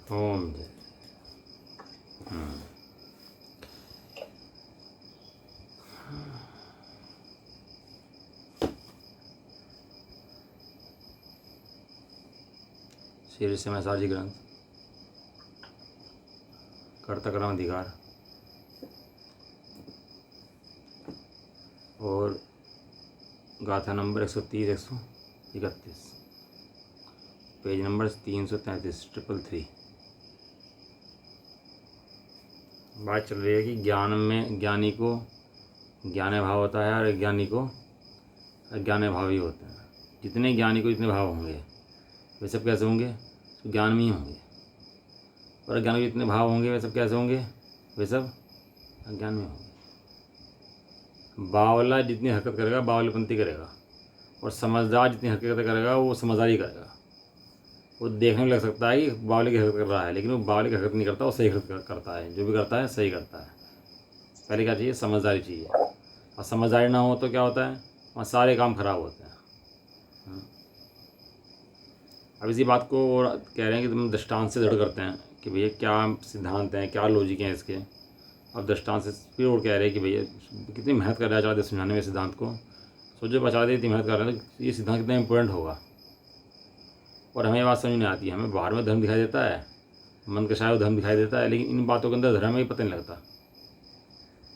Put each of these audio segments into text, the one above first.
ओम जय। शीर्ष से मैसाजी ग्रंथ, कर्तक्रम अधिकार और गाथा नंबर 130-131, पेज नंबर 333, 333। बात चल रही है कि ज्ञान में ज्ञानी को ज्ञान भाव होता है और अज्ञानी को अज्ञान भाव ही होते हैं। जितने ज्ञानी को जितने भाव होंगे वे सब कैसे होंगे? तो ज्ञान में ही होंगे। और अज्ञान के जितने भाव होंगे वे सब कैसे होंगे? वे सब अज्ञान में होंगे। बावला जितनी हरकत करेगा बावलीपंथी करेगा, और समझदार जितनी हरकत करेगा वो समझदारी करेगा। वो देखने में लग सकता है कि बावले की हरकत कर रहा है, लेकिन वो बावले की हरकत नहीं करता, वो सही हरकत करता है। जो भी करता है सही करता है। पहले क्या चाहिए? समझदारी चाहिए। और समझदारी ना हो तो क्या होता है? वहाँ सारे काम खराब होते हैं। अब इसी बात को और कह रहे हैं कि तुम दृष्टांत से दृढ़ करते हैं कि भैया क्या सिद्धांत हैं, क्या लॉजिक हैं इसके। अब दृष्टांत से फिर और कह रहे हैं कि भैया कितनी मेहनत कर रहे हैं आचार्य समझाने में सिद्धांत को। सोचो आचार्य इतनी मेहनत कर रहे हैं तो ये सिद्धांत कितना इंपॉर्टेंट होगा। और हमें ये बात समझ नहीं आती है। हमें बाहर में धर्म दिखाई देता है, मन का शायद धर्म दिखाई देता है, लेकिन इन बातों के अंदर धर्म ही पता नहीं लगता।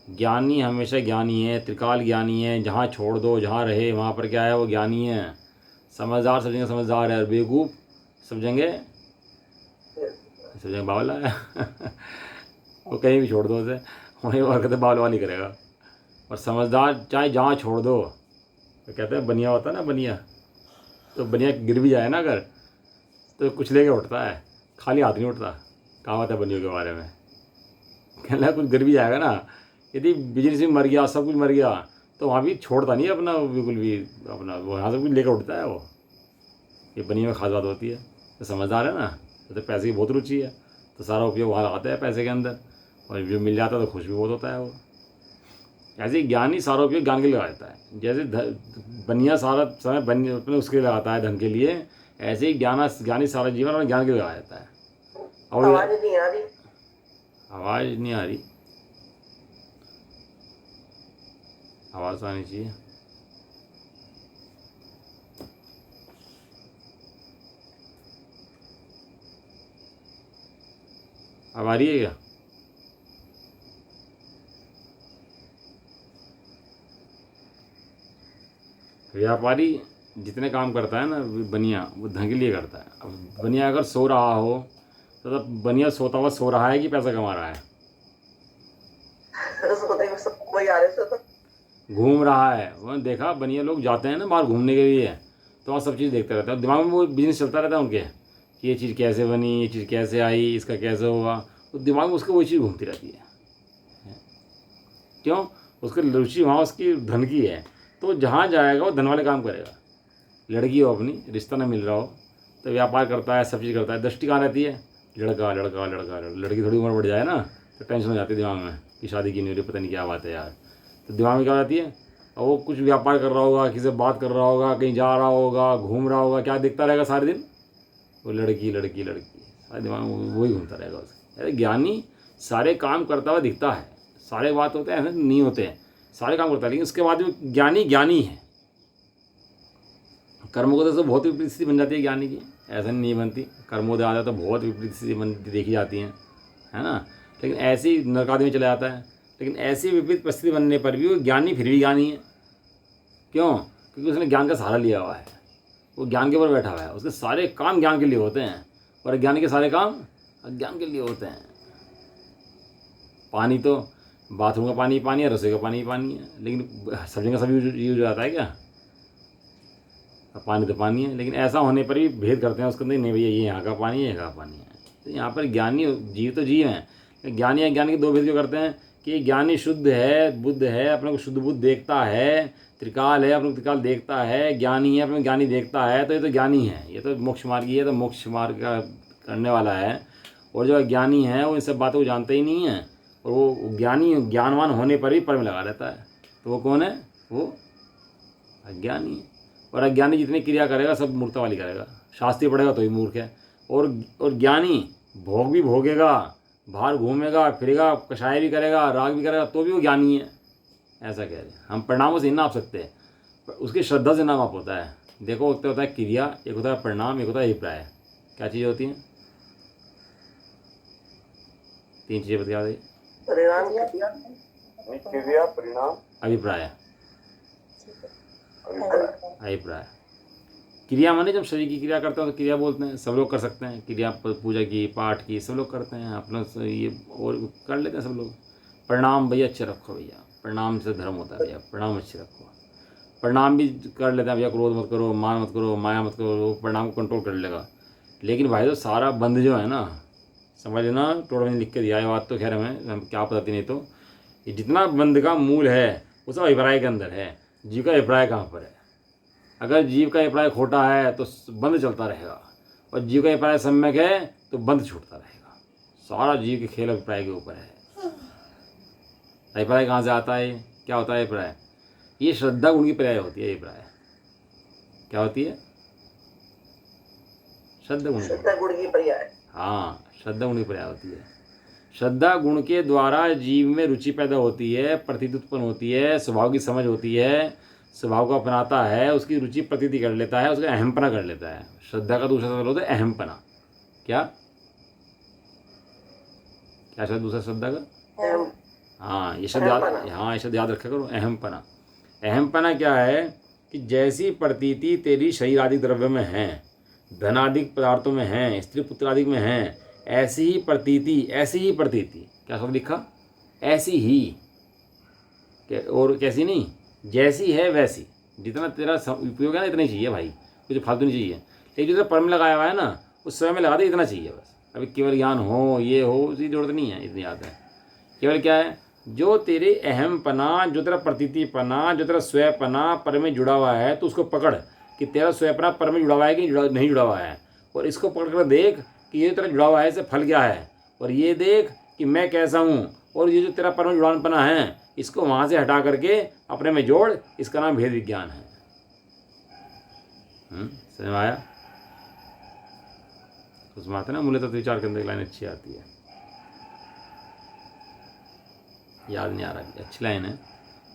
ज्ञानी हमेशा ज्ञानी है, त्रिकाल ज्ञानी है। जहाँ छोड़ दो जहाँ रहे वहाँ पर क्या है? वो ज्ञानी है। समझदार समझेंगे समझदार है, और बेवकूफ़ समझेंगे बावला है। वो कहीं भी छोड़ दो उसे, वहीं वो हरकतें बावल वाली करेगा। और समझदार चाहे जहाँ छोड़ दो, तो कहते हैं बनिया होता है ना, बनिया। तो बनिया गिर भी जाए ना अगर, तो कुछ लेके उठता है, खाली हाथ नहीं उठता। कहावत है बनियों के बारे में। कहना कुछ गिर भी जाएगा ना, यदि बिजनेस में मर गया, सब कुछ मर गया, तो वहाँ भी छोड़ता नहीं है अपना, बिल्कुल भी अपना वो यहाँ सब कुछ लेकर उठता है वो। ये बनियों में खास बात होती है। तो समझदार है ना, तो पैसे की बहुत रुचि है, तो सारा उपयोग वहाँ लगाता है पैसे के अंदर, और जो मिल जाता है तो खुश भी बहुत होता है वो। ऐसे ही ज्ञानी सारा उपयोग ज्ञान के लिए लगा देता है। जैसे बनिया सारा समय बन अपने उसके लिए लगाता है, धन के लिए, ऐसे ही ज्ञानी सारा जीवन और ज्ञान के लिए लगा देता है। और आवाज़ नहीं आ रही, आवाज़ नहीं आ रही, आवाज़ आनी चाहिए। अब आ रही है क्या? व्यापारी जितने काम करता है ना बनिया, वो धन के लिए करता है। अब बनिया अगर सो रहा हो तो तब बनिया सोता हुआ सो रहा है कि पैसा कमा रहा है? घूम रहा है। वहाँ देखा बनिया लोग जाते हैं ना बाहर घूमने के लिए, तो वहाँ सब चीज़ देखते रहता है। दिमाग में वो बिजनेस चलता रहता है उनके कि ये चीज़ कैसे बनी, ये चीज़ कैसे आई, इसका कैसे होगा। तो दिमाग में उसके वही चीज़ घूमती रहती है। क्यों? उसकी रुचि वहाँ उसकी धन की है, तो जहाँ जाएगा वो धन वाले काम करेगा। लड़की हो अपनी, रिश्ता ना मिल रहा हो तो व्यापार करता है, सब चीज़ करता है। दृष्टि कहाँ रहती है? लड़का लड़का लड़का। लड़की थोड़ी उम्र बढ़ जाए ना तो टेंशन हो जाती है दिमाग में कि शादी की नहीं हो रही, पता नहीं क्या बात है यार। तो दिमाग में क्या हो जाती है? और वो कुछ व्यापार कर रहा होगा, किसी से बात कर रहा होगा, कहीं जा रहा होगा, घूम रहा होगा, क्या दिखता रहेगा सारे दिन? वो लड़की लड़की लड़की, सारे दिमाग में वही घूमता रहेगा उसके। अरे ज्ञानी सारे काम करता हुआ दिखता है, सारे बात होते हैं, ऐसे नहीं होते हैं, सारे काम करता है, लेकिन उसके बाद भी ज्ञानी ज्ञानी है। कर्मोदय से बहुत विपरीत स्थिति बन जाती है ज्ञानी की, ऐसा नहीं बनती। कर्मोदय आ जाता तो बहुत विपरीत स्थिति बनती देखी जाती हैं, है ना। लेकिन ऐसी नरकादि में चला जाता है। लेकिन ऐसी विपरीत परिस्थिति बनने पर भी वो ज्ञानी फिर भी ज्ञानी है। क्यों? क्योंकि उसने ज्ञान का सहारा लिया हुआ है, वो ज्ञान के ऊपर बैठा हुआ है। उसके सारे काम ज्ञान के लिए होते हैं, और अज्ञानी के सारे काम अज्ञान के लिए होते हैं। पानी तो बाथरूम का पानी पानी है, रसोई का पानी पानी है, लेकिन सब जगह सभी यूज हो जाता है क्या? पानी तो पानी है, लेकिन ऐसा होने पर भी भेद करते हैं उसके अंदर, नहीं भैया ये यहाँ का पानी है, यहाँ का पानी है। तो यहाँ पर ज्ञानी जीव तो जीव हैं, ज्ञानी अज्ञानी के दो भेद क्यों करते हैं? कि ज्ञानी शुद्ध है, बुद्ध है, अपने को शुद्ध बुद्ध देखता है, त्रिकाल है, अपने को त्रिकाल देखता है, ज्ञानी है, अपने ज्ञानी देखता है, तो ये तो ज्ञानी है, ये तो मोक्ष मार्गी है, तो मोक्ष मार्ग का करने वाला है। और जो अज्ञानी है वो इन सब बातों को जानते ही नहीं है, और वो ज्ञानी ज्ञानवान होने पर भी पर में लगा रहता है। तो वो कौन है? वो अज्ञानी है। और अज्ञानी जितनी क्रिया करेगा सब मूर्खता वाली करेगा, शास्त्री पढ़ेगा तो ही मूर्ख है। और ज्ञानी भोग भी भोगेगा, बाहर घूमेगा फिरेगा, कषाय भी करेगा, राग भी करेगा, तो भी वो ज्ञानी है, ऐसा कह रहे हैं। हम परिणामों से नहीं नाप सकते, उसकी श्रद्धा से नाप होता है। देखो एक तो होता है क्रिया, एक होता है परिणाम, एक होता है अभिप्राय। क्या चीज़ें होती हैं? 3 चीज़ें बता दी। परिणाम क्रिया, परिणाम, अभिप्राय। अभिप्राय। अभिप्राय क्रिया माने जब शरीर की क्रिया करते हो तो क्रिया बोलते हैं, सब लोग कर सकते हैं क्रिया, पूजा की, पाठ की, सब लोग करते हैं अपना ये और कर लेते हैं सब लोग। परिणाम भैया अच्छे रखो भैया, परिणाम से धर्म होता है भैया, परिणाम अच्छे रखो। परिणाम भी कर लेते हैं भैया, क्रोध मत करो, मान मत करो, माया मत करो, वो परिणाम को कंट्रोल कर लेगा। लेकिन भाई तो सारा बंद जो है ना, समझ लेना, टोटल में लिख के दिया है बात, तो खैर हमें क्या बताती नहीं, तो ये जितना बंद का मूल है वो सब अभिप्राय के अंदर है। जीव का अभिप्राय कहाँ पर है? अगर जीव का अभिप्राय खोटा है तो बंद चलता रहेगा, और जीव का अभिप्राय सम्यक है तो बंद छूटता रहेगा। सारा जीव के खेल अभिप्राय के ऊपर है। अभिप्राय कहाँ से आता है? क्या होता है अभिप्राय? ये श्रद्धा गुण की पर्याय होती है। अभिप्राय क्या होती है? श्रद्धा गुण की पर्याय। हाँ, श्रद्धा गुण की पर्याय होती है। श्रद्धा गुण के द्वारा जीव में रुचि पैदा होती है, प्रतीति उत्पन्न होती है, स्वभाव की समझ होती है, स्वभाव को अपनाता है, उसकी रुचि प्रतीति कर लेता है, उसका अहमपना कर लेता है। श्रद्धा का दूसरा शब्द होता है अहमपना। क्या क्या शब्द दूसरा श्रद्धा का? हाँ, ये शब्द याद, हाँ ये शब्द याद रखा करो, अहमपना। अहमपना क्या है कि जैसी प्रतीति तेरी शरीर आदि द्रव्य में है, धनादिक पदार्थों में है, स्त्री पुत्र आदि में है, ऐसी ही प्रतीति, ऐसी ही प्रतीति, क्या शब्द लिखा? ऐसी ही, और कैसी नहीं, जैसी है वैसी। जितना तेरा उपयोग है ना इतना ही चाहिए भाई, कुछ फालतू नहीं चाहिए। लेकिन जो पर में लगाया हुआ है ना, उस समय में लगा दे, इतना चाहिए बस। अभी केवल ज्ञान हो, ये हो, उसकी जरूरत नहीं है, इतनी याद है। केवल क्या है, जो तेरे अहमपना, जो तेरा प्रतीतिपना, जो तेरा स्वयपना पर में जुड़ा हुआ है, तो उसको पकड़ कि तेरा स्वयपना पर में जुड़ा हुआ है कि नहीं जुड़ा हुआ है, और इसको पकड़ कर देख कि ये तेरा जुड़ा हुआ है, इससे फल क्या है, और ये देख कि मैं कैसा हूँ, और ये जो तेरा पर में जुड़ानपना है इसको वहाँ से हटा करके अपने में जोड़, इसका नाम भेद विज्ञान है। समझ में आया? उसमें आते ना मूल्य तत्व विचार के अंदर एक लाइन अच्छी आती है, याद नहीं आ रहा, अच्छी लाइन है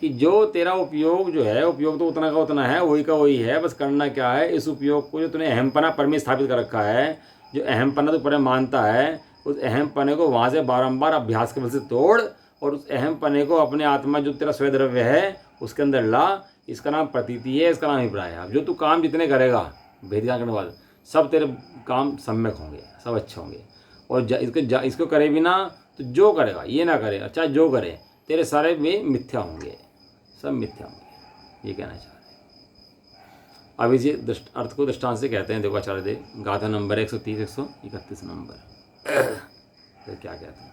कि जो तेरा उपयोग जो है, उपयोग तो उतना का उतना है, वही का वही है, बस करना क्या है, इस उपयोग को जो तूने अहमपना पर में स्थापित कर रखा है, जो अहमपना तो पर मानता है, उस अहमपने को वहाँ से बारंबार अभ्यास के बल से तोड़, और उस अहमपने को अपने आत्मा जो तेरा स्वद्रव्य है उसके अंदर ला। इसका नाम प्रतीति है, इसका नाम अभिप्राय है। अब जो तू काम जितने करेगा भेद ज्ञान करने के बाद, सब तेरे काम सम्यक होंगे, सब अच्छे होंगे। और इसको करे भी ना तो जो करेगा, ये ना करे, अच्छा जो करे, तेरे सारे में मिथ्या होंगे, सब मिथ्या होंगे, ये कहना चाह रहे हैं। अब इसी अर्थ को दृष्टांत से कहते हैं, देखो आचार्य दे गाथा नंबर 130 131 नंबर तो क्या कहते हैं?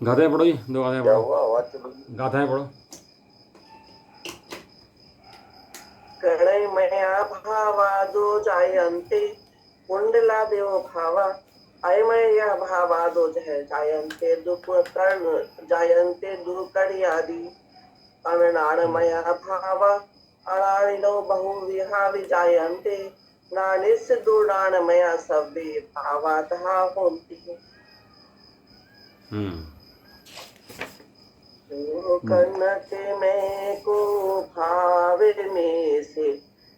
गाथाएं पढ़ो जी, 2 गाथाएं पढ़ो, गाथाएं पढ़ो। गणमया भावादो जायन्ते कुंडला देव भावा, अयमया भावादो जायन्ते दुकर्ण जायन्ते दुकर्यादि, अननाणमया भावा अणानिनो बहुविहा विजायन्ते, नानिस्य दुर्णाणमया सव्ये भावातः होन्ति। कनक में को भाव में से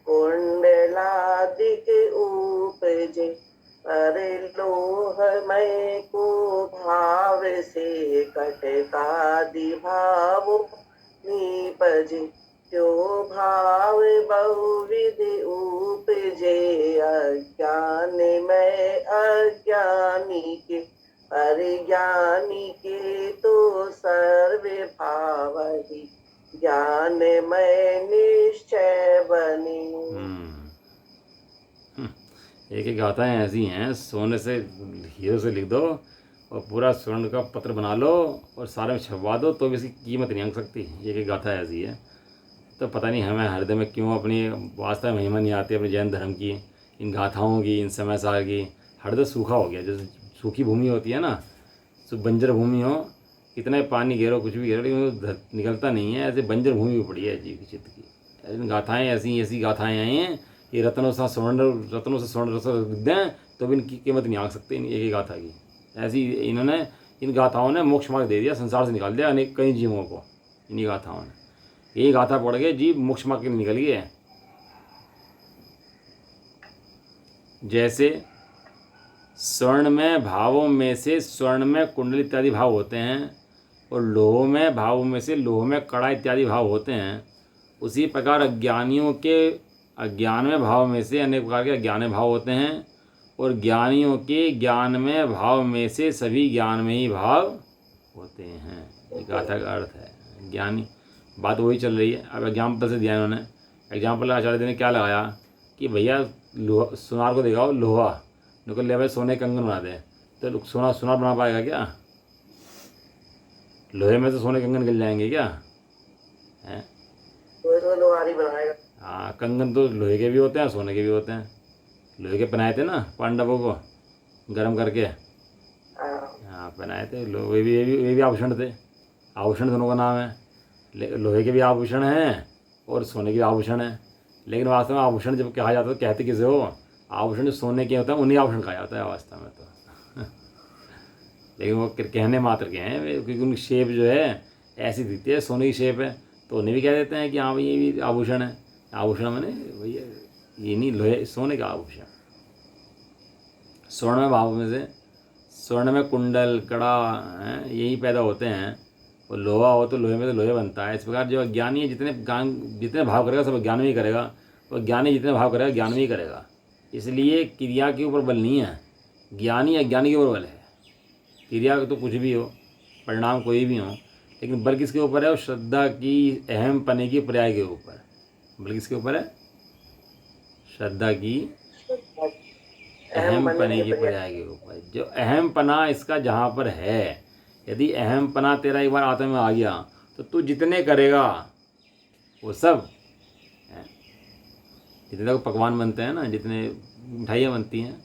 कुंडलादिक उपजे, अरे लोहमय को भाव से कटकादि भाव निपजे, जो भाव बहुविध उपजे, अज्ञान में अज्ञानी के, अज्ञानी के तो सर्व भाव ही, ज्ञान में निश्चय बने। एक एक गाथाएं ऐसी हैं, सोने से हीरो से लिख दो और पूरा स्वर्ण का पत्र बना लो और सारे में छपवा दो, तो भी इसकी कीमत नहीं आंक सकती। एक एक गाथा ऐसी है। तो पता नहीं हमें हृदय में क्यों अपनी वास्तव में महिमा नहीं आती अपने जैन धर्म की, इन गाथाओं की, इन समय सार की। हरदर सूखा हो गया, जैसे सूखी भूमि होती है ना, तो बंजर भूमि हो, कितना ही पानी घेरो कुछ भी घेरो लेकिन वो निकलता नहीं है, ऐसे बंजर भूमि भी पड़ी है जीव की चित्त की। ऐसी गाथाएँ ऐसी ऐसी गाथाएँ आई हैं, ये रत्नों से स्वर्ण रस दें तो भी इनकी कीमत नहीं आ सकती एक ही गाथा की। ऐसी इन्होंने, इन गाथाओं ने मोक्ष मार्ग दे दिया, संसार से निकाल दिया अनेक कई जीवों को, इन्हीं गाथाओं ने। यही गाथा पढ़ के जीव मोक्ष मार्ग के लिए निकल गए। जैसे स्वर्ण में भावों में से स्वर्ण में कुंडल इत्यादि भाव होते हैं, और लोह में भावों में से लोह में कड़ा इत्यादि भाव होते हैं, उसी प्रकार अज्ञानियों के अज्ञान में भाव में से अनेक प्रकार के अज्ञान में भाव होते हैं, और ज्ञानियों के ज्ञान में भाव में से सभी ज्ञान में ही भाव होते हैं। ये गाथा का अर्थ है। ज्ञानी, बात वही चल रही है। अब एग्जाम्पल से दिया इन्होंने, एग्जाम्पल आचार्य जी ने क्या लगाया कि भैया लोहा, सुनार को दिखाओ लोहा, निकल ले भाई सोने कंगन बना दे, तो सुनार बना पाएगा क्या? लोहे में से सोने कंगन गिल जाएंगे क्या? हैं? तो लोहारी बनाएगा। हाँ, कंगन तो लोहे के भी होते हैं, सोने के भी होते हैं। लोहे के पहनाए थे ना पांडवों को गर्म करके, हाँ पहनाए थे। वे भी आभूषण थे। आभूषण दोनों का नाम है। लोहे के भी आभूषण हैं और सोने के भी आभूषण हैं, लेकिन वास्तव में आभूषण जब कहा जाता है तो कहते किसे हो? आभूषण जो सोने के होता है उन्हीं आभूषण कहा जाता है वास्तव में तो। लेकिन वो कहने मात्र के हैं, क्योंकि उनकी शेप जो है ऐसी दिखती है, सोने की शेप है, तो उन्हें भी कह देते हैं कि हाँ भाई ये भी आभूषण है। आभूषण मैंने भैया ये नहीं, लोहे सोने का आभूषण। स्वर्ण में भाव में से स्वर्ण में कुंडल कड़ा हैं, यही पैदा होते हैं, और लोहा हो तो लोहे में तो लोहे बनता है। इस प्रकार जो अज्ञानी है जितने भाव करेगा सब ज्ञान में ही करेगा, और ज्ञानी जितने भाव करेगा ज्ञान में ही करेगा। इसलिए क्रिया के ऊपर बल नहीं है, ज्ञानी अज्ञानी के ऊपर बल है। क्रिया तो कुछ भी हो, परिणाम कोई भी हो, लेकिन बल किसके ऊपर है? और श्रद्धा की अहम पने की पर्याय के ऊपर बल किसके ऊपर है? श्रद्धा की अहम पने की पर्याय के ऊपर। जो अहम पना इसका जहाँ पर है, यदि अहम पना तेरा एक बार आत्मा में आ गया तो तू जितने करेगा वो सब, जितने तक पकवान बनते हैं ना, जितने मिठाइयाँ बनती हैं,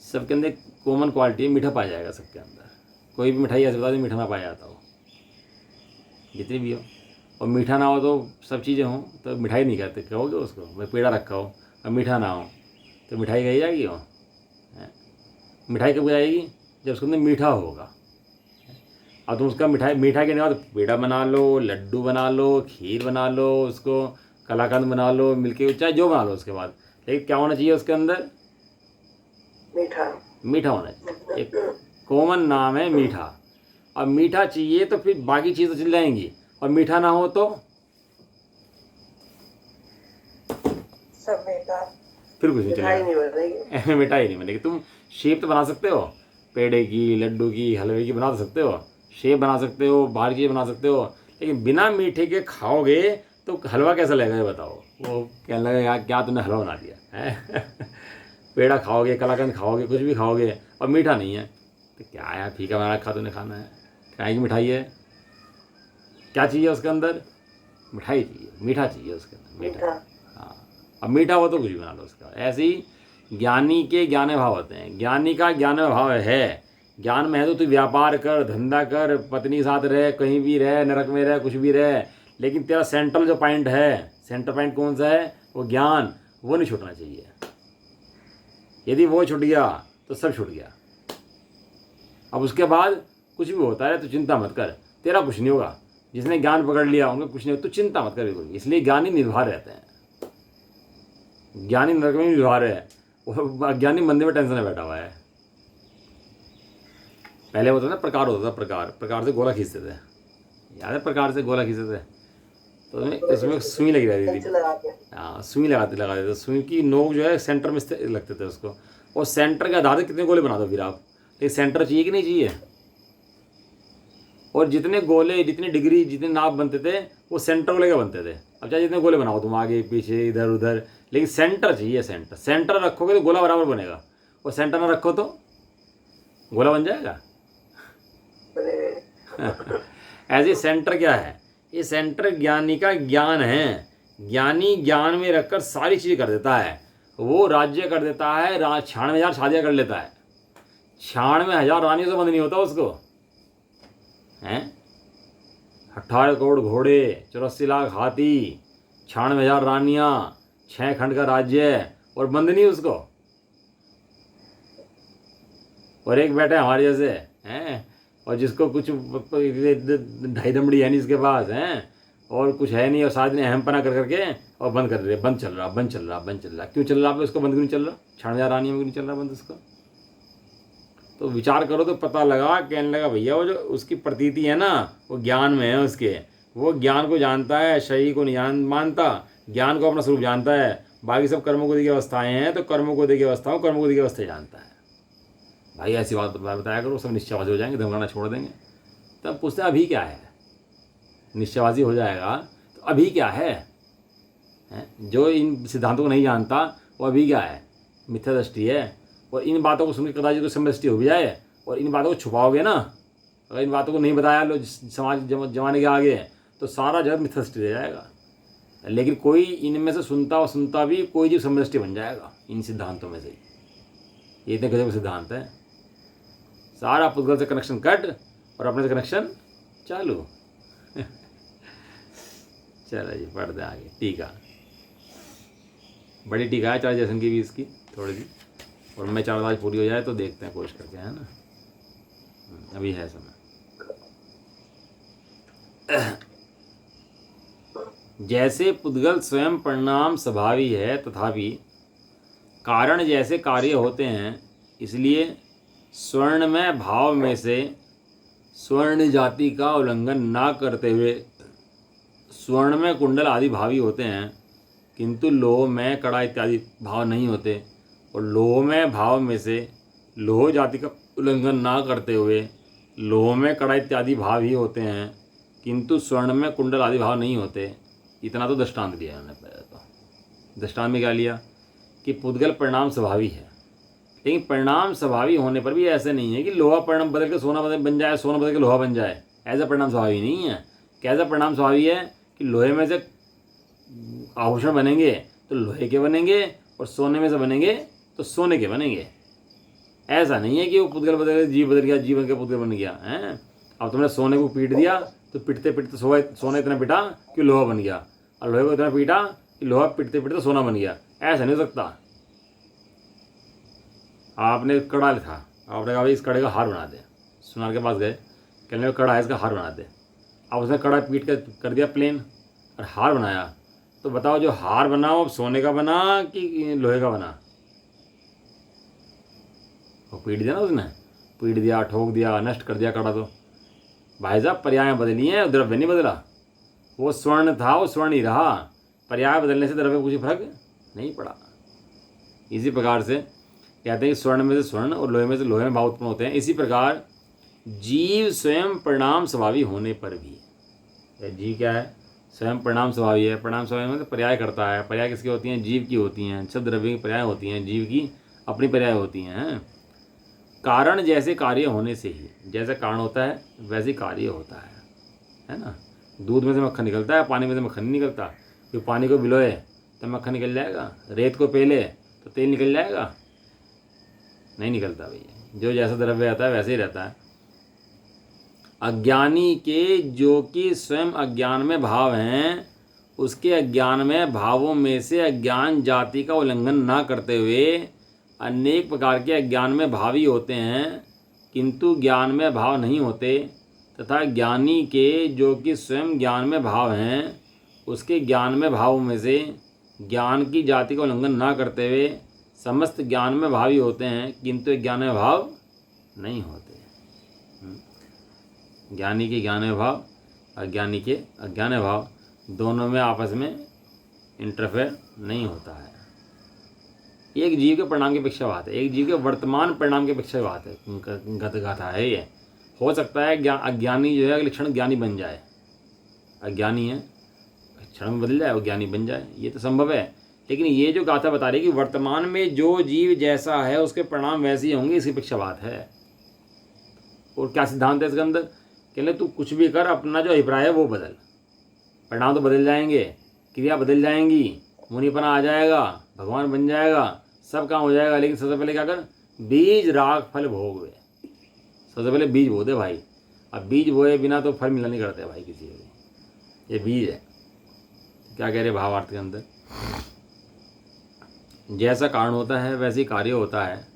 सबके अंदर कॉमन क्वालिटी है, मीठा पाया जाएगा सबके अंदर। कोई भी मिठाई ऐसे बता दे मीठा ना पाया जाता हो, जितनी भी हो। और मीठा ना हो तो सब चीज़ें हों तो मिठाई नहीं कहते, कहोगे उसको भाई पेड़ा रखा हो और मीठा ना हो तो मिठाई कही जाएगी हो? मिठाई कब जाएगी? जब उसके अंदर मीठा होगा। अब तुम उसका मीठा के नहीं हो तो पेड़ा बना लो, लड्डू बना लो, खीर बना लो, उसको कलाकंद बना लो, मिल्की, चाहे जो बना लो उसके बाद, लेकिन क्या होना चाहिए उसके अंदर? मीठा होना चाहिए। एक कॉमन नाम है मीठा। अब मीठा चाहिए तो फिर बाकी चीज़ें चल जाएंगी, और मीठा ना हो तो सब मीठा, फिर कुछ नहीं चलेगा। मिठाई नहीं बनेगी। तुम शेप तो बना सकते हो, पेड़े की, लड्डू की, हलवे की बना तो सकते हो, शेप बना सकते हो, बाहर की बना सकते हो, लेकिन बिना मीठे के खाओगे तो हलवा कैसा लगेगा ये बताओ? वो कहने लगेगा यार क्या तुमने हलवा बना दिया है। पेड़ा खाओगे, कलाकंद खाओगे, कुछ भी खाओगे और मीठा नहीं है तो क्या यार फीका बना रखा तुमने, खाना है क्या की मिठाई है? क्या चाहिए उसके अंदर? मिठाई चाहिए, मीठा चाहिए उसके अंदर, मीठा। हाँ, अब मीठा हो तो कुछ भी बना लो उसका। ऐसे ही ज्ञानी के ज्ञान भाव होते हैं। ज्ञानी का ज्ञान भाव है, ज्ञान में है तो तू व्यापार कर, धंधा कर, पत्नी के साथ रह, कहीं भी रह, नरक में रह, कुछ भी रह, लेकिन तेरा सेंट्रल जो पॉइंट है, सेंटर पॉइंट कौन सा है? वो ज्ञान, वो नहीं छूटना चाहिए। यदि वो छूट गया तो सब छूट गया। अब उसके बाद कुछ भी होता है तो चिंता मत कर, तेरा कुछ नहीं होगा। जिसने ज्ञान पकड़ लिया उनका कुछ नहीं होगा, तो चिंता मत कर बिल्कुल। इसलिए ज्ञानी निर्भर रहते हैं। ज्ञानी नरक में भी निर्भर है, वो अज्ञानी मंदिर में टेंशन में बैठा हुआ है। पहले होता था प्रकार, होता था प्रकार से गोला खींचते थे, याद है? प्रकार से गोला खींचते थे तो इसमें सुई लगी रहती थी। हाँ, सुई लगाते थे। सुई की नोक जो है सेंटर में लगते थे उसको, और सेंटर के आधार से कितने गोले बना दो फिर आप, लेकिन सेंटर चाहिए कि नहीं चाहिए? और जितने गोले, जितनी डिग्री, जितने नाप बनते थे वो सेंटर को लेकर बनते थे। अब चाहे जितने गोले बनाओ तुम, आगे पीछे इधर उधर, लेकिन सेंटर चाहिए। सेंटर रखोगे तो गोला बराबर बनेगा, और सेंटर ना रखो तो गोला बन जाएगा। ऐसे सेंटर क्या है? ये सेंटर ज्ञानी का ज्ञान है। ज्ञानी ज्ञान में रखकर सारी चीज़ कर देता है। वो राज्य कर देता है, 96,000 शादियाँ कर लेता है। 96,000 रानियों से बंद नहीं होता उसको, हैं? 18 करोड़ घोड़े, 84 लाख हाथी, 96,000 रानियाँ, 6 खंड का राज्य, और बंद नहीं उसको। और एक बैठे हमारे जैसे हैं, और जिसको कुछ ढाई दमड़ी है नहीं इसके पास, हैं, और कुछ है नहीं, और साथ में अहमपना कर करके और बंद कर रहे, बंद चल रहा, बंद चल रहा, बंद चल रहा। क्यों चल रहा? उसको बंद क्यों नहीं चल रहा? 96,000 रानियों में क्यों नहीं चल रहा बंद उसका? तो विचार करो तो पता लगा। कहने लगा भैया वो जो उसकी प्रतीति है ना, वो ज्ञान में है उसके, वो ज्ञान को जानता है, शरीर को नहीं मानता, ज्ञान को अपना स्वरूप जानता है। बाकी सब कर्मों को देखी अवस्थाएं हैं, तो कर्मों को देखी अवस्थाओं, कर्मों को देखी अवस्था जानता है। भाई ऐसी बात बताया करो, सब निश्चयवादी हो जाएंगे, धमकाना छोड़ देंगे। तब पूछते अभी क्या है? निश्चयवादी हो जाएगा तो अभी क्या है? जो इन सिद्धांतों को नहीं जानता वो अभी क्या है? मिथ्या दृष्टि है। और इन बातों को सुनकर कदाचित समझ दृष्टि हो भी जाए, और इन बातों को छुपाओगे ना, अगर इन बातों को नहीं बताया लो समाज जमाने के आगे, तो सारा जगत मिथ्या दृष्टि रह जाएगा। लेकिन कोई इनमें से सुनता भी कोई जीव समझ दृष्टि बन जाएगा इन सिद्धांतों में से। ये इतने गजब सिद्धांत है। सारा पुद्गल से कनेक्शन कट और अपने से कनेक्शन चालू। चलो जी, पढ़ दे आगे। टीका, बड़ी टीका है 4 जैसन की भी इसकी थोड़ी सी, और मैं 4 बार पूरी हो जाए तो देखते हैं कोशिश करके, है ना? अभी है समय। जैसे पुद्गल स्वयं परिणाम स्वभावी है, तथापि कारण जैसे कार्य होते हैं, इसलिए स्वर्ण में भाव में से स्वर्ण जाति का उल्लंघन ना करते हुए स्वर्ण में कुंडल आदि भावी होते हैं, किंतु लोह में कड़ा इत्यादि भाव नहीं होते। और लोह में भाव में से लोह जाति का उल्लंघन ना करते हुए लोह में कड़ा इत्यादि भाव ही होते हैं, किंतु स्वर्ण में कुंडल आदि भाव नहीं होते। इतना तो दृष्टांत लिया उन्होंने पहले। तो दृष्टांत में क्या लिया कि पुद्गल परिणाम स्वभावी है, लेकिन परिणाम स्वभावी होने पर भी ऐसे नहीं है कि लोहा परिणाम बदल के सोना बन जाए, सोना बदल के लोहा बन जाए। ऐसा परिणाम स्वभावी नहीं है। कैसा परिणाम स्वभावी है कि लोहे में से आभूषण बनेंगे तो लोहे के बनेंगे, और सोने में से बनेंगे तो सोने के बनेंगे। ऐसा नहीं है कि वो पुद्गल बदल गया, जीव बदल गया, जीवन के पुद्गल बन गया है। अब तुमने सोने को पीट दिया तो पिटते पिटते सोना इतना पिटा कि लोहा बन गया, और लोहे को इतना पीटा कि लोहा पिटते पिटते सोना बन गया। ऐसा नहीं हो सकता। आपने कड़ा था, आपने कहा भाई इस कड़े का हार बना दे, सुनार के पास गए, कहने लगे कड़ा है इसका हार बना दे। अब उसने कड़ा पीट कर दिया प्लेन और हार बनाया, तो बताओ जो हार बना वो सोने का बना कि लोहे का बना? वो पीट दिया ना उसने, पीट दिया, ठोक दिया, नष्ट कर दिया कड़ा। तो भाई साहब पर्याय बदली हैं, द्रव्य नहीं बदला। वो स्वर्ण था, वो स्वर्ण ही रहा। पर्याय बदलने से द्रव्य कुछ फर्क नहीं पड़ा। इसी प्रकार से कहते हैं कि स्वर्ण में से स्वर्ण और लोहे में से लोहे में भाव उत्पन्न होते हैं। इसी प्रकार जीव स्वयं परिणाम स्वभावी होने पर भी, जीव क्या है? स्वयं परिणाम स्वभावी है। परिणाम स्वभावी मतलब पर्याय करता है। पर्याय किसकी होती हैं? जीव की होती हैं। सब द्रव्य की पर्याय होती हैं, जीव की अपनी पर्याय होती हैं। कारण जैसे कार्य होने से ही, जैसे कारण होता है वैसे कार्य होता है ना? दूध में से मक्खन निकलता है, पानी में से मक्खन नहीं निकलता। क्योंकि पानी को भिगोए तो मक्खन निकल जाएगा, रेत को पेले तो तेल निकल जाएगा? नहीं निकलता भैया। जो जैसा द्रव्य आता है वैसे ही रहता है। अज्ञानी के जो कि स्वयं अज्ञान में भाव हैं, उसके अज्ञान में भावों में से अज्ञान जाति का उल्लंघन ना करते हुए अनेक प्रकार के अज्ञान में भावी होते हैं, किंतु ज्ञान में भाव नहीं होते। तथा ज्ञानी के जो कि स्वयं ज्ञान में भाव हैं, उसके ज्ञान में भावों में से ज्ञान की जाति का उल्लंघन ना करते हुए समस्त ज्ञान में भावी होते हैं, किंतु ज्ञान में भाव नहीं होते। ज्ञानी के ज्ञान में भाव, अज्ञानी के अज्ञान में भाव, दोनों में आपस में इंटरफेयर नहीं होता है। एक जीव के परिणाम की अपेक्षा बात है, एक जीव के वर्तमान परिणाम की अपेक्षा बात है, गत गाथा है ये। हो सकता है अज्ञानी जो है अगले क्षण ज्ञानी बन जाए। अज्ञानी है, क्षण में बदल जाए, वो ज्ञानी बन जाए, ये तो संभव है। लेकिन ये जो गाथा बता रही है कि वर्तमान में जो जीव जैसा है उसके परिणाम वैसे ही होंगे, इसकी अपेक्षा बात है। और क्या सिद्धांत है इसके अंदर? कहले तू कुछ भी कर, अपना जो अभिप्राय है वो बदल, परिणाम तो बदल जाएंगे, क्रिया बदल जाएंगी, मुनिपना आ जाएगा, भगवान बन जाएगा, सब काम हो जाएगा। लेकिन सबसे पहले क्या कर? बीज राग फल भोग वे। सबसे पहले बीज बो दे भाई। अब बीज बोए बिना तो फल मिलना नहीं करते भाई किसी को भी, ये बीज है। क्या कह रहे भावार्थ के अंदर, जैसा कारण होता है वैसे ही कार्य होता है।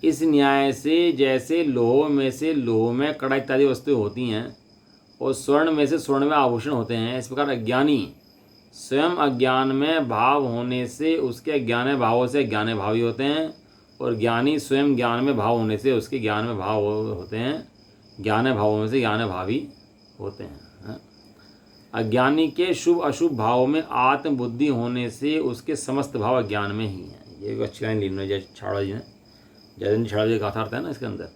इस न्याय से जैसे लोह में से लोह में कड़ा इत्यादि वस्तुएं होती हैं और स्वर्ण में से स्वर्ण में आभूषण होते हैं, इस प्रकार अज्ञानी स्वयं अज्ञान में भाव होने से उसके अज्ञान भावों से अज्ञान भावी होते हैं, और ज्ञानी स्वयं ज्ञान में भाव होने से उसके ज्ञान में भाव होते हैं, ज्ञान भावों में से ज्ञान भावी होते हैं। अज्ञानी के शुभ अशुभ भाव में आत्मबुद्धि होने से उसके समस्त भाव अज्ञान में ही हैं। ये एक अच्छी लाइन लीन जय छाड़ा जी ने, जयंत छाड़ा जी का अर्थ है ना इसके अंदर।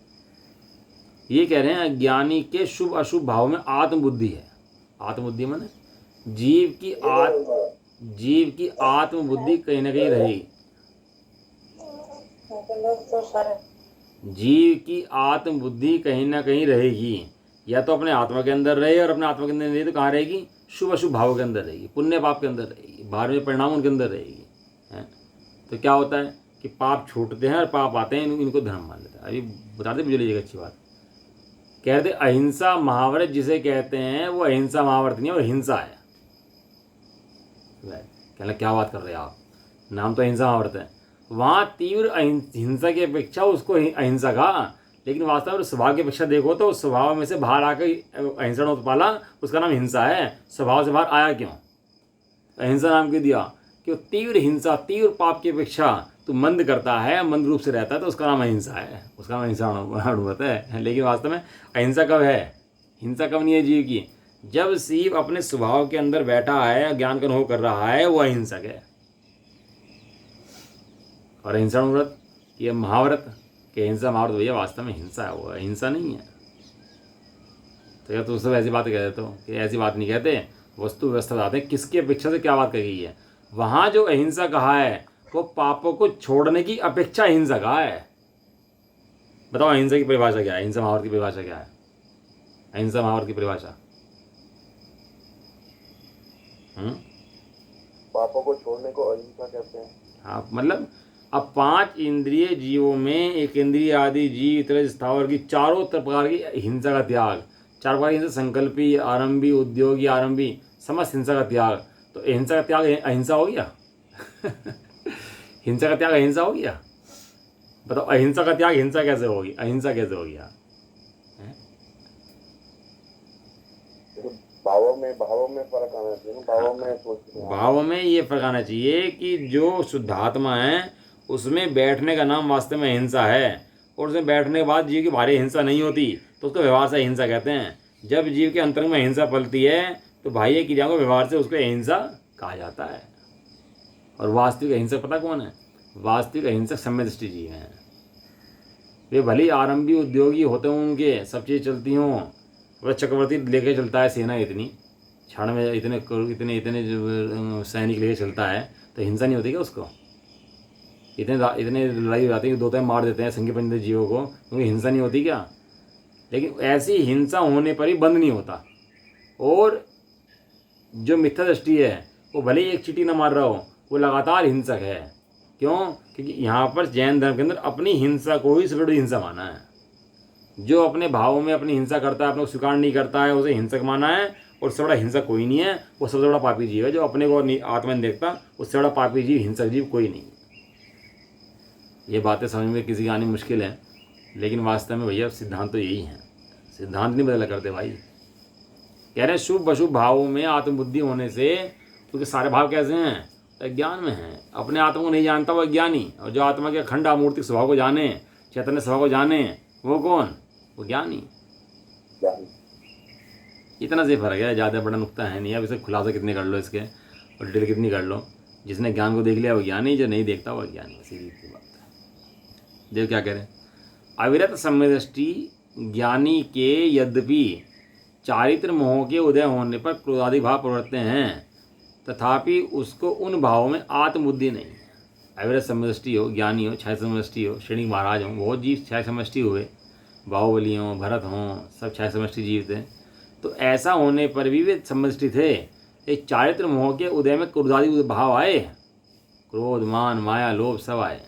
ये कह रहे हैं अज्ञानी के शुभ अशुभ भाव में आत्मबुद्धि है। आत्मबुद्धि माने जीव की आत्मबुद्धि कहीं ना कहीं रहेगी। तो सारे जीव की आत्मबुद्धि कहीं ना कहीं रहेगी, या तो अपने आत्मा के अंदर रहे, और अपने आत्मा के अंदर नहीं तो कहाँ रहेगी, शुभ अशुभ भाव के अंदर रहेगी, पुण्य पाप के अंदर रहेगी, बाहर में परिणाम उनके अंदर रहेगी। है तो क्या होता है कि पाप छूटते हैं और पाप आते हैं, इनको धर्म मान लेते हैं। अभी बताते मुझे लीजिएगा अच्छी बात, कहते अहिंसा महाव्रत जिसे कहते हैं वो अहिंसा महाव्रत नहीं है, वो हिंसा है। कहना क्या बात कर रहे हैं आप, नाम तो अहिंसा महाव्रत है, वहाँ तीव्र हिंसा की अपेक्षा उसको अहिंसा कहा, लेकिन वास्तव में स्वभाव की अपेक्षा देखो तो स्वभाव में से बाहर आकर अहिंसा ने उत्पाला, उसका नाम हिंसा है। स्वभाव से बाहर आया क्यों, अहिंसा नाम क्यों दिया, कि वो तीव्र हिंसा तीव्र पाप की अपेक्षा तो मंद करता है, मंद रूप से रहता है, तो उसका नाम अहिंसा है, उसका नाम अहिंसा अणुवत है। लेकिन वास्तव में अहिंसा कब है, हिंसा कब नहीं है जीव की, जब शिव अपने स्वभाव के अंदर बैठा है, ज्ञान का अनुभव कर रहा है, वो अहिंसक है। और अहिंसा व्रत ये महाव्रत कि हिंसा महाव्रत भैया वास्तव में हिंसा है, वो अहिंसा नहीं है। तो क्या तुम सब ऐसी बात कह देते हो कि ऐसी बात नहीं कहते, वस्तु व्यवस्था बताते हैं किसकी अपेक्षा से क्या बात कही गई है। वहाँ जो अहिंसा कहा है वो पापों को छोड़ने की अपेक्षा अहिंसा कहा है। बताओ अहिंसा की परिभाषा क्या है, अहिंसा महाव्रत की परिभाषा क्या है, अहिंसा महाव्रत की परिभाषा। पापों को छोड़ने को अहिंसा कहते हैं। हाँ मतलब अब 5 इंद्रिय जीवों में एक इंद्रिय आदि जीव इतर स्थावर की चारों प्रकार की हिंसा का त्याग, 4 प्रकार की हिंसा, संकल्पी, आरंभी, उद्योगी, आरंभी, समस्त हिंसा का त्याग। तो हिंसा का त्याग अहिंसा हो गया हिंसा का त्याग अहिंसा हो गया। बताओ अहिंसा का त्याग हिंसा कैसे होगी, अहिंसा कैसे हो गया। भावों में फर्क आना चाहिए, भावों में ये फर्क आना चाहिए कि जो शुद्धात्मा है उसमें बैठने का नाम वास्तव में हिंसा है, और उसमें बैठने के बाद जीव की भारी हिंसा नहीं होती तो उसको व्यवहार से हिंसा कहते हैं। जब जीव के अंतरंग में हिंसा पलती है तो बाह्य क्रिया को व्यवहार से उसको अहिंसा कहा जाता है। और वास्तविक अहिंसक पता कौन है, वास्तविक अहिंसक सम्य दृष्टि जीव हैं। वे भले ही आरंभी उद्योगी होते हों, उनके सब चीज़ चलती हों, वह चक्रवर्ती लेके चलता है सेना, इतनी क्षण में इतने इतने इतने सैनिक लेके चलता है, तो हिंसा नहीं होती क्या उसको, इतने लड़ाई हो जाती है, 2 टाइम मार देते हैं संगी पंजित जीवों को, क्योंकि हिंसा नहीं होती क्या। लेकिन ऐसी हिंसा होने पर ही बंद नहीं होता। और जो मिथ्या दृष्टि है वो भले ही एक चींटी ना मार रहा हो, वो लगातार हिंसक है। क्यों, क्योंकि यहाँ पर जैन धर्म के अंदर अपनी हिंसा को ही सबसे बड़ी हिंसा माना है। जो अपने भावों में अपनी हिंसा करता है, अपने को स्वीकार नहीं करता है, उसे हिंसक माना है। और सबसे बड़ा हिंसक कोई नहीं है, वो सबसे बड़ा पापी जीव है। जो अपने को आत्मा नहीं देखता, उससे बड़ा पापी जीव हिंसक जीव कोई नहीं। ये बातें समझ में किसी की आनी मुश्किल है, लेकिन वास्तव में भैया सिद्धांत तो यही है, सिद्धांत नहीं बदला करते भाई। कह रहे हैं शुभ अशुभ भावों में आत्मबुद्धि होने से, क्योंकि सारे भाव कैसे हैं, अज्ञान में हैं। अपने आत्मा को नहीं जानता वो अज्ञानी, और जो आत्मा के अखंड अमूर्तिक स्वभाव को जाने, चैतन्य स्वभाव को जाने, वो कौन, वो ज्ञानी। इतना से फर्क है, ज़्यादा बड़ा नुकता है नहीं। अब इसे खुलासा कितने कर लो इसके, और डिटेल कितनी कर लो, जिसने ज्ञान को देख लिया वो ज्ञानी, जो नहीं देखता वो अज्ञानी। सीधी की बात है। देखो क्या कह रहे हैं, अविरत सम्यदृष्टि ज्ञानी के यद्यपि चारित्र मोह के उदय होने पर क्रोधादि भाव प्रवृत्ते हैं, तथापि उसको उन भावों में आत्मबुद्धि नहीं है। अविरत सम्यदृष्टि हो, ज्ञानी हो, छाया समष्टि हो, श्रेणी महाराज हो, बहुत जीव छाया समष्टि हुए, बाहुबली हों, भरत हों, सब छाया समष्टि जीव थे। तो ऐसा होने पर भी वे समष्टि थे। एक चारित्र मोह के उदय में क्रोधादि भाव आए, क्रोध, मान, माया, लोभ सब आए।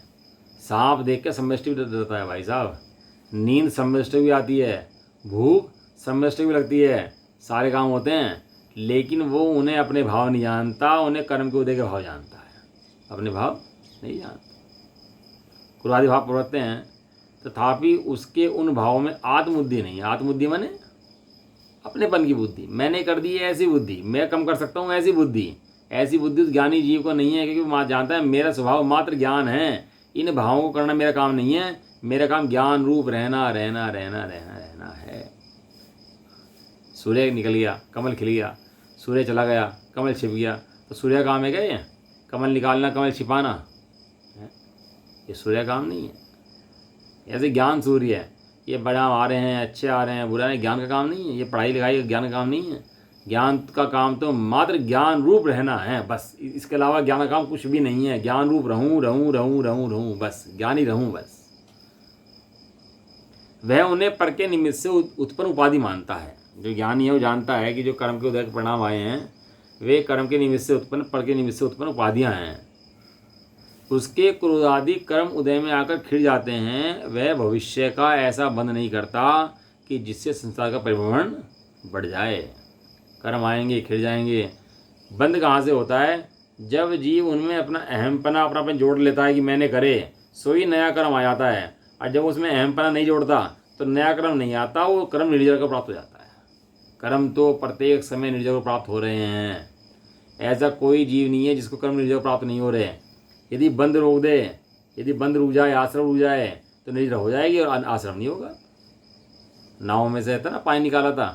सांप देख के समष्टि डरता है भाई साहब, नींद समय दृष्टि भी आती है, भूख समय दृष्टि भी लगती है, सारे काम होते हैं, लेकिन वो उन्हें अपने भाव नहीं जानता, उन्हें कर्म के उदय के भाव जानता है, अपने भाव नहीं जानता। क्रोधादि भाव प्रवृत्ते हैं, तथापि उसके उन भावों में आत्मबुद्धि नहीं है। आत्मबुद्धि माने अपनेपन की बुद्धि, मैंने कर दी है ऐसी बुद्धि, मैं कम कर सकता हूँ ऐसी बुद्धि, ऐसी बुद्धि उस ज्ञानी जीव को नहीं है, क्योंकि वो जानता है मेरा स्वभाव मात्र ज्ञान है, इन भावों को करना मेरा काम नहीं है, मेरा काम ज्ञान रूप रहना रहना रहना रहना रहना है। सूर्य निकल गया, कमल खिल गया, सूर्य चला गया, कमल छिप गया, तो सूर्य काम है क्या ये? कमल निकालना, कमल छिपाना है? ये सूर्य काम नहीं है। ऐसे ज्ञान सूर्य है, ये बड़ा आ रहे हैं, अच्छे आ रहे हैं, बुरा है, ज्ञान का काम नहीं है। ये पढ़ाई लिखाई ज्ञान का काम नहीं है। ज्ञान का काम तो मात्र ज्ञान रूप रहना है, बस। इसके अलावा ज्ञान का काम कुछ भी नहीं है। ज्ञान रूप रहूं रहूं रहूं रहूं रहूं, बस ज्ञानी रहूं, बस। वह उन्हें पर के निमित्त से उत्पन्न उपाधि मानता है। जो ज्ञानी है वो जानता है कि जो कर्म के उदय के परिणाम आए हैं वे कर्म के निमित्त से उत्पन्न, पर के निमित्त से उत्पन्न उपाधियां हैं। उसके क्रोधादि कर्म उदय में आकर खिड़ जाते हैं। वह भविष्य का ऐसा बंध नहीं करता कि जिससे संसार का परिभ्रमण बढ़ जाए। कर्म आएंगे, खिड़ जाएंगे। बंद कहाँ से होता है? जब जीव उनमें अपना अहमपना, अपनापन जोड़ लेता है कि मैंने करे, सो ही नया कर्म आ जाता है। और जब उसमें अहमपना नहीं जोड़ता तो नया कर्म नहीं आता, वो कर्म निर्जर को प्राप्त हो जाता है। कर्म तो प्रत्येक समय निर्जर को प्राप्त हो रहे हैं। ऐसा कोई जीव नहीं है जिसको कर्म निर्जर को प्राप्त नहीं हो रहे। यदि बंद रोक दे, यदि बंद रुक जाए, आश्रम रुक जाए, तो निर्जर हो जाएगी और आश्रम नहीं होगा। नाव में से था ना, पानी निकाला था,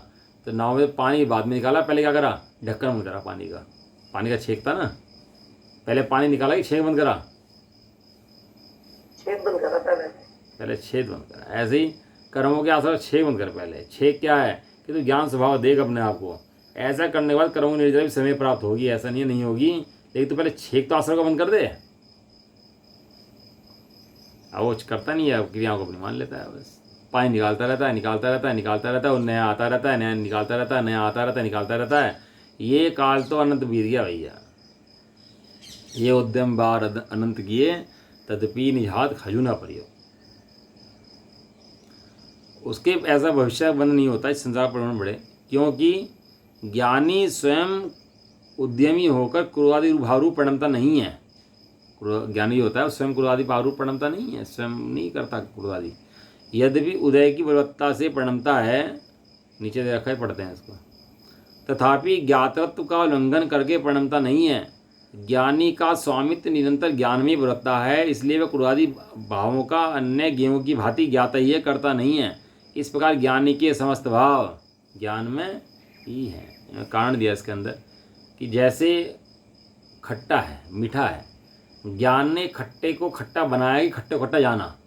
तो नाव में पानी बाद में निकाला, पहले क्या करा? ढक्कन बंद करा पानी का। पानी का छेक था ना, पहले पानी निकाला कि छेक बंद करा? छेद बंद करा पहले छेद बंद करा। ऐसे ही कर्मों के आश्रम छेक बंद कर। पहले छेक क्या है कि तू ज्ञान स्वभाव देख अपने आप को। ऐसा करने के बाद कर्मों निर्जर भी समय प्राप्त होगी, ऐसा नहीं होगी, लेकिन तू पहले छेक तो आश्रम का बंद कर दे। अब वो करता नहीं है, क्रियाओं को अपनी मान लेता है, बस पानी निकालता रहता है, निकालता रहता है, निकालता रहता है, और नया आता रहता है, नया निकालता रहता है, नया आता रहता है, निकालता रहता है। ये काल तो अनंत बीत गया भैया। ये उद्यम बार अनंत किए, तदपि निहात खजुना परियो। उसके ऐसा भविष्य बंद नहीं होता इस संसार परिभ्रमण बढ़े, क्योंकि ज्ञानी स्वयं उद्यमी होकर क्रोधादि भावरूप परिणमता नहीं है। ज्ञानी होता है स्वयं क्रोधादि भावरूप परिणमता नहीं है, स्वयं नहीं करता क्रोधादि। यद्यपि उदय की बलवत्ता से परिणमता है, नीचे दे रखा है, पढ़ते हैं इसको। तथापि ज्ञातृत्व का उल्लंघन करके परिणमता नहीं है। ज्ञानी का स्वामित्व निरंतर ज्ञान में बरतता है, इसलिए वह क्रोधादि भावों का अन्य ज्ञों की भांति ज्ञाता ही करता नहीं है। इस प्रकार ज्ञानी के समस्त भाव ज्ञान में ही है। कारण दिया इसके अंदर कि जैसे खट्टा है, मीठा है, ज्ञान ने खट्टे को खट्टा बनाया कि खट्टे को खट्टा जाना है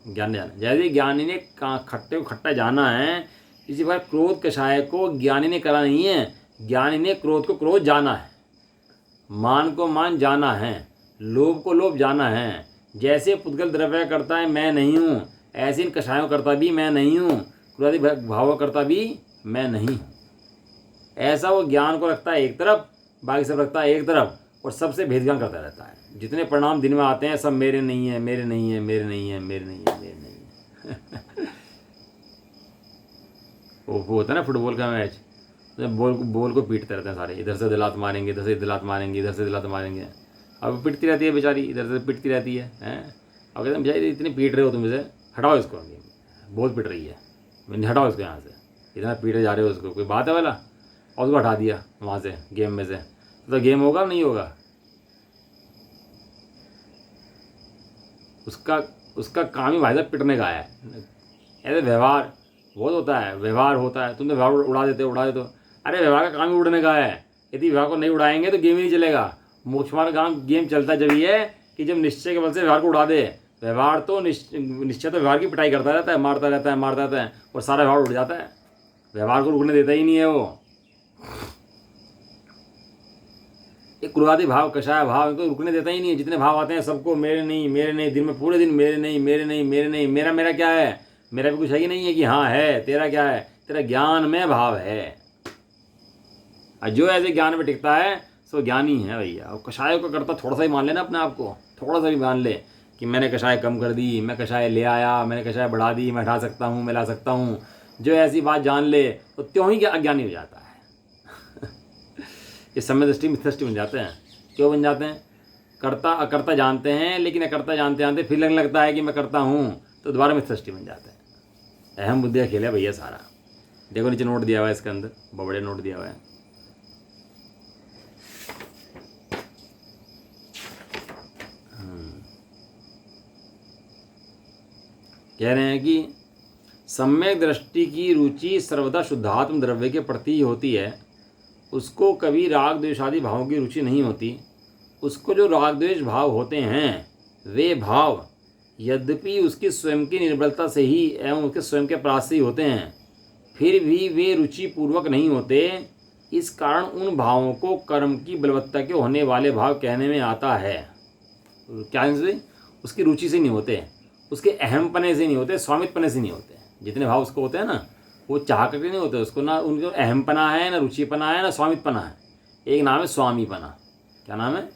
ज्ञान जाना। जैसे ज्ञानी ने खट्टे को खट्टा जाना है, इसी प्रकार क्रोध कषाय को ज्ञानी ने करा नहीं है, ज्ञानी ने क्रोध को क्रोध जाना है, मान को मान जाना है, लोभ को लोभ जाना है। जैसे पुद्गल द्रव्य करता है मैं नहीं हूँ, ऐसे इन कषायों करता भी मैं नहीं हूँ, क्रोधादि भाव करता भी मैं नहीं हूँ। ऐसा वो ज्ञान को रखता है एक तरफ, बाकी सब रखता है एक तरफ, और सबसे भेदज्ञान करता रहता है। जितने परिणाम दिन में आते हैं सब मेरे नहीं है, मेरे नहीं है, मेरे नहीं है, मेरे नहीं है, मेरे नहीं है। वो होता है ना फुटबॉल का मैच, बॉल को पीटते रहते हैं सारे, इधर से दिलात मारेंगे, इधर से दिलात मारेंगे, इधर से दिलात मारेंगे। अब पिटती रहती है बेचारी, इधर से पिटती रहती है। अब कहते हैं बेचारी इतनी पीट रहे हो तुम, इसे हटाओ, इसको बहुत पिट रही है, मैंने हटाओ इसको यहाँ से, इतना पीटे जा रहे हो उसको, कोई बात है वाला? और उसको हटा दिया वहाँ से, गेम में से, तो गेम होगा नहीं होगा? उसका काम ही भाई साहब पिटने का है। ऐसे व्यवहार बहुत होता है, व्यवहार होता है, तुम तो व्यवहार उड़ा देते हो। अरे व्यवहार का काम ही उड़ने का है। यदि व्यवहार को नहीं उड़ाएंगे तो गेम ही नहीं चलेगा। मोक्षमार्ग का गेम चलता जब ये है कि जब निश्चय के बल से व्यवहार को उड़ा दे। व्यवहार तो निश्चय तो व्यवहार की पिटाई करता रहता है, मारता रहता है, और सारा व्यवहार उड़ जाता है। व्यवहार को रुकने देता ही नहीं है वो। एक क्रोधादि भाव, कषाय भाव, इनको रुकने देता ही नहीं है। जितने भाव आते हैं सबको मेरे नहीं, दिन में पूरे दिन मेरे नहीं, मेरा क्या है? मेरा भी कुछ है ही नहीं है कि हाँ है। तेरा क्या है? तेरा ज्ञान में भाव है। और जो ऐसे ज्ञान में टिकता है सो ज्ञानी है भैया। और कषाय को करता थोड़ा सा ही मान लेना अपने आप को, थोड़ा सा भी मान ले कि मैंने कषाय कम कर दी, मैं कषाय ले आया, मैंने कषाय बढ़ा दी, मैं हटा सकता हूँ, मैं ला सकता हूँ, जो ऐसी बात जान ले तो त्यों ही अज्ञानी हो जाता है। ये समय दृष्टि मिथ्यादृष्टि बन जाते हैं। क्यों बन जाते हैं? कर्ता अकर्ता जानते हैं, लेकिन अकर्ता जानते जानते फिर लगने लगता है कि मैं करता हूँ, तो दोबारा मिथ्यादृष्टि बन जाते हैं। अहम बुद्धि का खेल है भैया सारा। देखो नीचे नोट दिया हुआ है, इसके अंदर बड़े नोट दिया हुआ है। कह रहे हैं कि सम्यक दृष्टि की रुचि सर्वदा शुद्धात्म द्रव्य के प्रति ही होती है। उसको कभी राग द्वेषादि भावों की रुचि नहीं होती। उसको जो राग द्वेष भाव होते हैं वे भाव यद्यपि उसकी स्वयं की निर्बलता से ही एवं उसके स्वयं के अपराध से ही होते हैं, फिर भी वे रुचि पूर्वक नहीं होते। इस कारण उन भावों को कर्म की बलवत्ता के होने वाले भाव कहने में आता है। क्या से? उसकी रुचि से नहीं होते, उसके अहमपने से नहीं होते, स्वामित्वपने से नहीं होते। जितने भाव उसको होते हैं ना, वो चाह करके नहीं होते उसको, ना उनके अहमपना है, ना रुचिपना है, ना स्वामित्वपना है। एक नाम है स्वामीपना। क्या नाम है?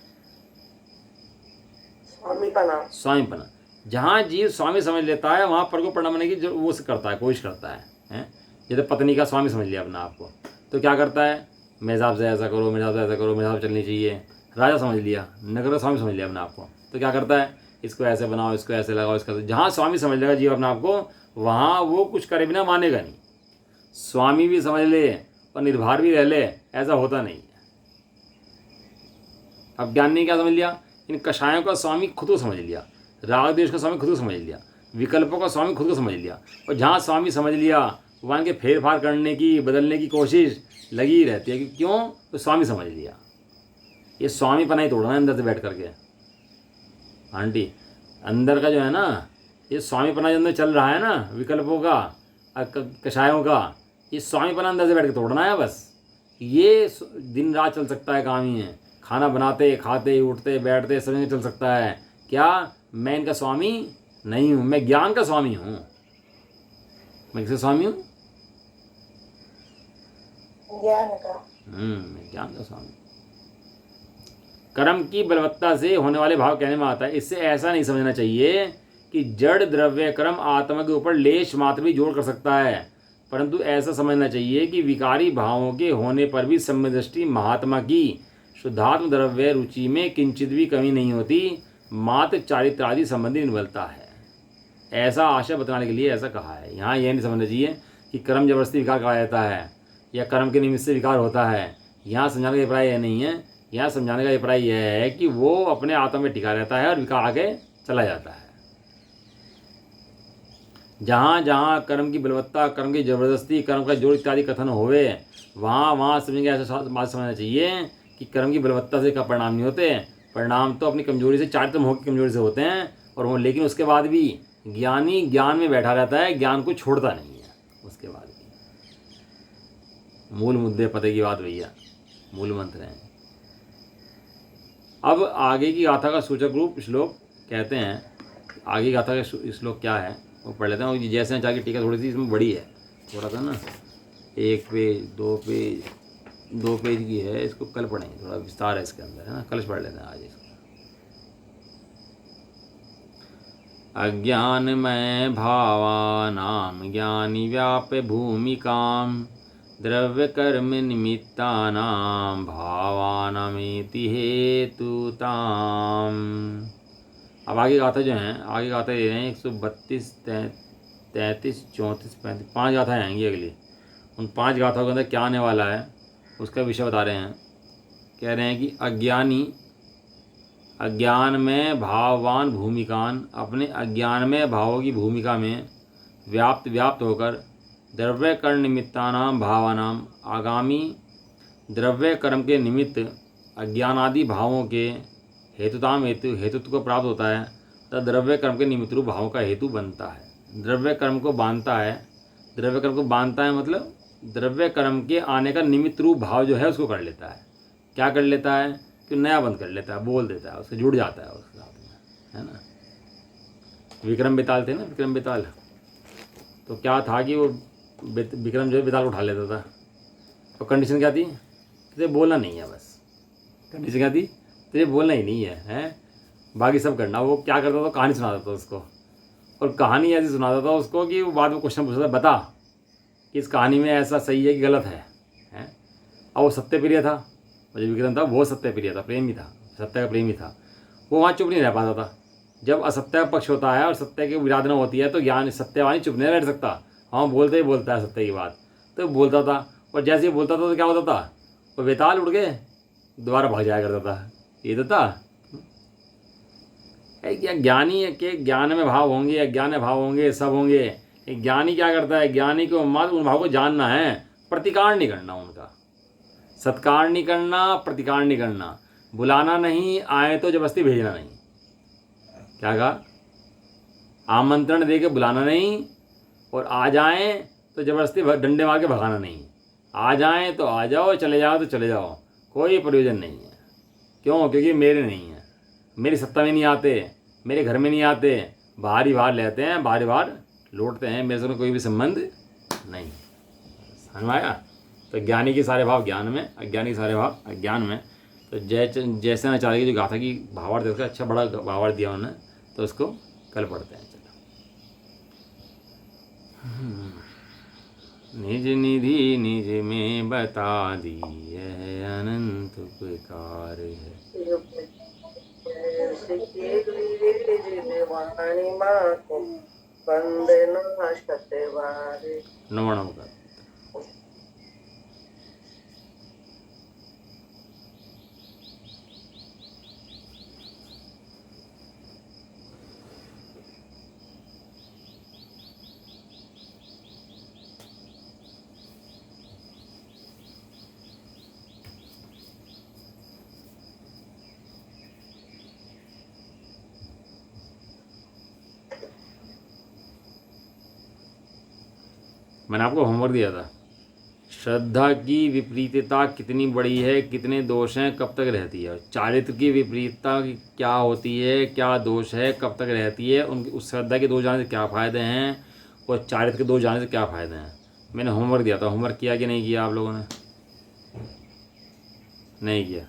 स्वामीपना। जहाँ जीव स्वामी समझ लेता है वहाँ पर को परिणाम की जो वो करता है, कोशिश करता है, हैं? जैसे पत्नी का स्वामी समझ लिया अपना आपको, तो क्या करता है? मेरे हिसाब से ऐसा करो, मेरे हिसाब से ऐसा करो, मेरे हिसाब से चलनी चाहिए। राजा समझ लिया, नगर का स्वामी समझ लिया अपना आपको, तो क्या करता है? इसको ऐसे बनाओ, इसको ऐसे लगाओ, इसका। जहाँ स्वामी समझ लेगा जीव अपना आपको, वहाँ वो कुछ करे बिना मानेगा नहीं। स्वामी भी समझ ले और निर्भर भी रह ले, ऐसा होता नहीं है। अब ज्ञान ने क्या समझ लिया? इन कषायों का स्वामी खुद को समझ लिया, राग द्वेष का स्वामी खुद को समझ लिया, विकल्पों का स्वामी खुद को समझ लिया। और जहाँ स्वामी समझ लिया वहाँ के फेर फार करने की, बदलने की कोशिश लगी रहती है। कि क्यों? तो स्वामी समझ लिया। ये स्वामी पना ही तोड़ना है अंदर से बैठ करके। आंटी, अंदर का जो है ना, ये स्वामीपना जो अंदर चल रहा है ना, विकल्पों का, कषायों का, ये स्वामीपना अंदर से बैठ के तोड़ना है बस। ये दिन रात चल सकता है, काम ही है। खाना बनाते, खाते, उठते, बैठते, सब में चल सकता है। क्या मैं इनका स्वामी नहीं हूँ? मैं ज्ञान का स्वामी हूँ। मैं किसका स्वामी हूँ? ज्ञान का। मैं ज्ञान का स्वामी। कर्म की बलवत्ता से होने वाले भाव कहने में आता है। इससे ऐसा नहीं समझना चाहिए कि जड़ द्रव्य कर्म आत्मा के ऊपर लेश मात्र भी जोड़ कर सकता है, परंतु ऐसा समझना चाहिए कि विकारी भावों के होने पर भी सम्यदृष्टि महात्मा की शुद्धात्म द्रव्य रुचि में किंचित भी कमी नहीं होती, मात्र चारित्र आदि संबंधी निर्बलता है। ऐसा आशय बताने के लिए ऐसा कहा है। यहाँ यह नहीं समझना चाहिए कि कर्म जबरदस्ती विकार कहा जाता है या कर्म के निमित्त से विकार होता है। यहाँ समझाने का अभिप्राय यह नहीं है। यहाँ समझाने का अभिप्राय यह है कि वो अपने आत्मा में टिका रहता है और विकार आगे चला जाता है। जहाँ जहाँ कर्म की बलवत्ता, कर्म की जबरदस्ती, कर्म का जोड़ इत्यादि कथन होवे, वहाँ वहाँ समझेंगे। ऐसा बात समझना चाहिए कि कर्म की बलवत्ता से का परिणाम नहीं होते। परिणाम तो अपनी कमजोरी से, चारित्र मोह की कमजोरी से होते हैं। और वो, लेकिन उसके बाद भी ज्ञानी ज्ञान में बैठा रहता है, ज्ञान को छोड़ता नहीं है। उसके बाद भी मूल मुद्दे पते की बात भैया, मूल मंत्र हैं। अब आगे की गाथा का सूचक रूप श्लोक कहते हैं। आगे गाथा का श्लोक क्या है वो पढ़ लेते हैं। जैसे चाह की टीका थोड़ी सी इसमें बड़ी है, थोड़ा सा ना, 1 पेज 2 पेज की है। इसको कल पढ़ेंगे, थोड़ा विस्तार है इसके अंदर, है ना। कल पढ़ लेते हैं आज इसको। अज्ञान में भावानाम ज्ञानी व्याप्य भूमिकाम द्रव्य कर्म निमित्तानाम भावानामेति हेतुताम। अब आगे गाथा जो हैं, आगे गाथा ले रहे हैं 132, 33, 34, 35, 5 गाथाएँ आएंगी अगली। उन 5 गाथाओं के अंदर क्या आने वाला है उसका विषय बता रहे हैं। कह रहे हैं कि अज्ञान में भाववान भूमिकान, अपने अज्ञान में भावों की भूमिका में व्याप्त होकर द्रव्य कर्म निमित्तानाम भावानाम, आगामी द्रव्य कर्म के निमित्त अज्ञानादि भावों के हेतुताम हेतुत्व को प्राप्त होता है, तब द्रव्य कर्म के निमित्त रूप भावों का हेतु बनता है। द्रव्य कर्म को बांधता है। द्रव्य कर्म को बांधता है मतलब द्रव्य कर्म के आने का निमित्त रूप भाव जो है उसको कर लेता है। क्या कर लेता है? कि नया बंद कर लेता है, बोल देता है, उससे जुड़ जाता है उसके साथ में, है ना। विक्रम बेताल थे ना, विक्रम बेताल, तो क्या था कि वो विक्रम जो है बेताल उठा लेता था। और कंडीशन क्या थी? तुझे बोलना नहीं है, बस। कंडीशन क्या थी? तुझे बोलना ही नहीं है, हैं। बाकी सब करना। वो क्या करता था, कहानी सुनाता था उसको, और कहानी ऐसी सुनाता था उसको कि वो बाद में क्वेश्चन पूछता था, बता कि इस कहानी में ऐसा सही है कि गलत है, हैं? और वो सत्यप्रिय था, और जो विक्रम था वो सत्यप्रिय था, प्रेमी था, सत्य का प्रेमी था। वो वहाँ चुप नहीं रह पाता था। जब असत्य का पक्ष होता है और सत्य की विराधना होती है तो ज्ञान सत्यवानी चुप नहीं रह सकता, हाँ बोलते ही बोलता है सत्य की बात। तो बोलता था, और जैसे ही बोलता था तो क्या होता था, वो बेताल उड़ के दोबारा भाग जाया करता था। ये तो था क्या, ज्ञानी के ज्ञान में भाव होंगे, अज्ञान में भाव होंगे, सब होंगे। एक ज्ञानी क्या करता है, ज्ञानी को मात्र उन भाव को जानना है, प्रतिकार नहीं करना उनका, सत्कार नहीं करना, प्रतिकार नहीं करना, बुलाना नहीं, आए तो जबरदस्ती भेजना नहीं। क्या कहा, आमंत्रण दे के बुलाना नहीं, और आ जाएं तो जबरदस्ती डंडे मार के भगाना नहीं। आ जाएं तो आ जाओ, चले जाओ तो चले जाओ, कोई प्रयोजन नहीं है। क्यों, क्योंकि मेरे नहीं है, मेरी सत्ता में नहीं आते, मेरे घर में नहीं आते, बाहर ही बाहर लेते हैं, बाहर ही बाहर लौटते हैं, मेरे से कोई भी संबंध नहीं। समझ में आया। तो ज्ञानी के सारे भाव ज्ञान में, अज्ञानी के सारे भाव अज्ञान में। तो जैसे आचार्य की जो गाथा की भावार्थ उसका अच्छा बड़ा भावार्थ दिया उन्होंने, तो उसको कल पढ़ते हैं। चलो, निज निधि निज में बता दी, यह अनंत उपकार है। नमो नमो कर। मैंने आपको होमवर्क दिया था, श्रद्धा की विपरीतता कितनी बड़ी है, कितने दोष हैं, कब तक रहती है, चारित्र की विपरीतता क्या होती है, क्या दोष है, कब तक रहती है, उनकी उस श्रद्धा के दोष जाने से क्या फ़ायदे हैं, और चारित्र के दोष जाने से क्या फ़ायदे हैं। मैंने होमवर्क दिया था, होमवर्क किया कि नहीं किया आप लोगों ने? नहीं किया,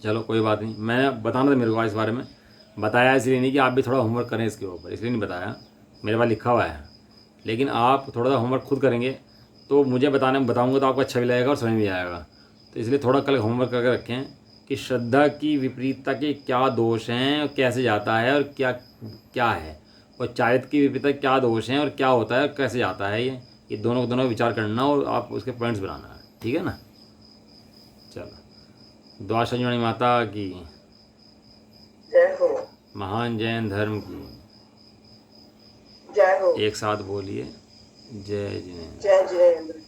चलो कोई बात नहीं। मैं बताना था मेरे को इस बारे में, बताया इसलिए नहीं कि आप भी थोड़ा होमवर्क करें इसके ऊपर, इसलिए नहीं बताया, मेरे पास लिखा हुआ है। लेकिन आप थोड़ा सा होमवर्क खुद करेंगे तो मुझे बताऊंगा तो आपको अच्छा भी लगेगा और समझ भी आएगा। तो इसलिए थोड़ा कल होमवर्क करके रखें कि श्रद्धा की विपरीतता के क्या दोष हैं, और कैसे जाता है, और क्या क्या है, और चारित्र की विपरीतता क्या दोष हैं और क्या होता है और कैसे जाता है। ये दोनों को दोनों विचार करना और आप उसके पॉइंट्स बनाना है, ठीक है ना। चलो, द्वादशायणी माता की जय हो, महान जैन धर्म की जय हो, एक साथ बोलिए, जय जिनेन्द्र। जय जिनेन्द्र।